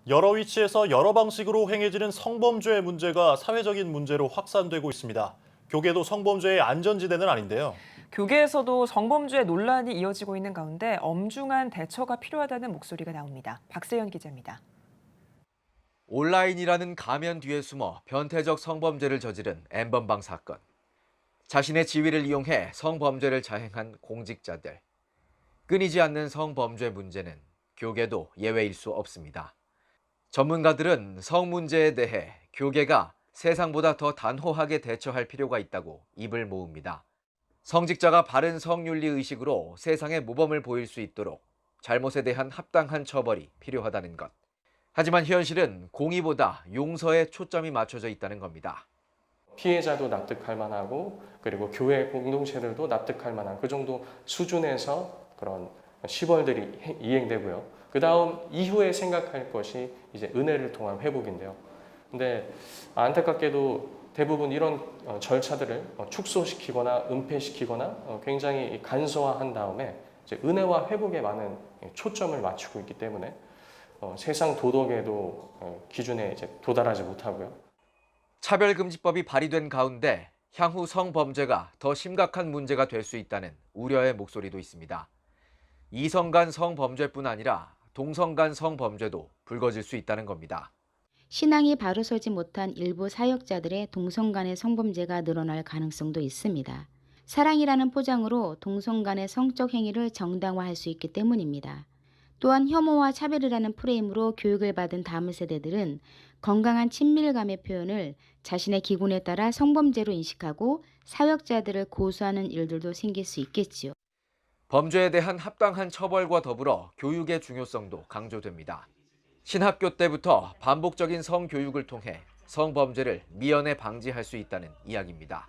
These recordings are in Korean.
여러 위치에서 여러 방식으로 행해지는 성범죄 문제가 사회적인 문제로 확산되고 있습니다. 교계도 성범죄의 안전지대는 아닌데요. 교계에서도 성범죄 논란이 이어지고 있는 가운데 엄중한 대처가 필요하다는 목소리가 나옵니다. 박세연 기자입니다. 온라인이라는 가면 뒤에 숨어 변태적 성범죄를 저지른 N번방 사건. 자신의 지위를 이용해 성범죄를 자행한 공직자들. 끊이지 않는 성범죄 문제는 교계도 예외일 수 없습니다. 전문가들은 성 문제에 대해 교계가 세상보다 더 단호하게 대처할 필요가 있다고 입을 모읍니다. 성직자가 바른 성윤리 의식으로 세상에 모범을 보일 수 있도록 잘못에 대한 합당한 처벌이 필요하다는 것. 하지만 현실은 공의보다 용서에 초점이 맞춰져 있다는 겁니다. 피해자도 납득할 만하고 그리고 교회 공동체들도 납득할 만한 그 정도 수준에서 그런 시벌들이 이행되고요. 그 다음 이후에 생각할 것이 이제 은혜를 통한 회복인데요. 근데 안타깝게도 대부분 이런 절차들을 축소시키거나 은폐시키거나 굉장히 간소화한 다음에 이제 은혜와 회복에 많은 초점을 맞추고 있기 때문에 세상 도덕에도 기준에 이제 도달하지 못하고요. 차별금지법이 발의된 가운데 향후 성범죄가 더 심각한 문제가 될 수 있다는 우려의 목소리도 있습니다. 이성 간 성범죄뿐 아니라 동성 간 성범죄도 불거질 수 있다는 겁니다. 신앙이 바로 서지 못한 일부 사역자들의 동성 간의 성범죄가 늘어날 가능성도 있습니다. 사랑이라는 포장으로 동성 간의 성적 행위를 정당화할 수 있기 때문입니다. 또한 혐오와 차별이라는 프레임으로 교육을 받은 다음 세대들은 건강한 친밀감의 표현을 자신의 기준에 따라 성범죄로 인식하고 사역자들을 고소하는 일들도 생길 수 있겠지요. 범죄에 대한 합당한 처벌과 더불어 교육의 중요성도 강조됩니다. 신학교 때부터 반복적인 성교육을 통해 성범죄를 미연에 방지할 수 있다는 이야기입니다.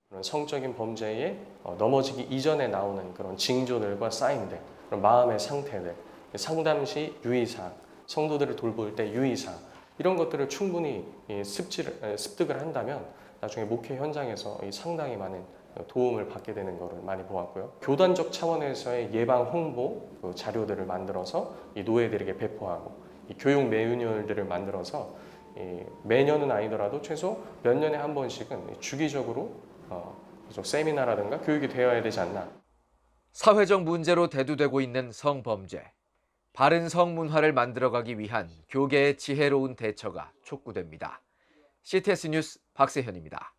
그런 성적인 범죄에 넘어지기 이전에 나오는 그런 징조들과 사인들, 그런 마음의 상태들, 상담 시 유의사항, 성도들을 돌볼 때 유의사항, 이런 것들을 충분히 습득을 한다면 나중에 목회 현장에서 상당히 많은 도움을 받게 되는 것을 많이 보았고요. 교단적 차원에서의 예방 홍보 자료들을 만들어서 이 노예들에게 배포하고 이 교육 매뉴얼들을 만들어서 매년은 아니더라도 최소 몇 년에 한 번씩은 주기적으로 세미나라든가 교육이 되어야 되지 않나. 사회적 문제로 대두되고 있는 성범죄. 바른 성문화를 만들어가기 위한 교계의 지혜로운 대처가 촉구됩니다. CTS 뉴스 박세현입니다.